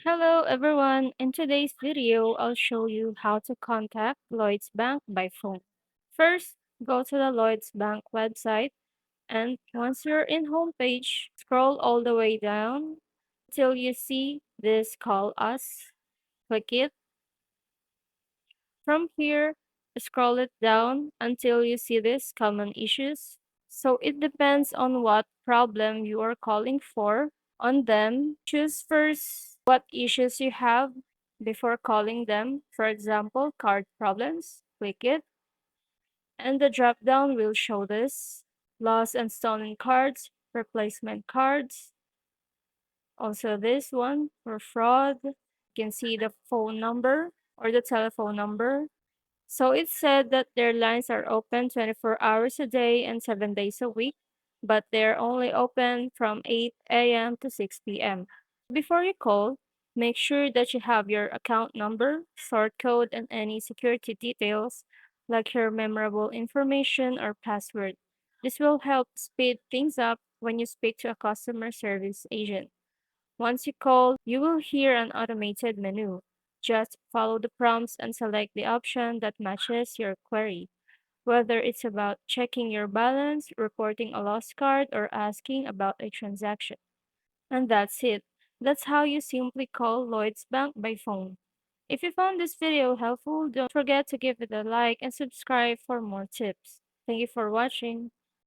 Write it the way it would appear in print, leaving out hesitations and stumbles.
Hello everyone. In today's video, I'll show you how to contact Lloyds Bank by phone. First, go to the Lloyds Bank website and once you're in homepage, scroll all the way down till you see this call us. Click it. From here, scroll it down until you see this common issues. So it depends on what problem you are calling for. On them, choose first what issues you have before calling them. For example, card problems. Click it, and the drop down will show this lost and stolen cards, replacement cards. Also, this one for fraud. You can see the phone number or the telephone number. So it said that their lines are open 24 hours a day and 7 days a week, but they're only open from 8 a.m. to 6 p.m. Before you call, make sure that you have your account number, sort code, and any security details like your memorable information or password. This will help speed things up when you speak to a customer service agent. Once you call, you will hear an automated menu. Just follow the prompts and select the option that matches your query, whether it's about checking your balance, reporting a lost card, or asking about a transaction. And that's it. That's how you simply call Lloyds Bank by phone. If you found this video helpful, don't forget to give it a like and subscribe for more tips. Thank you for watching.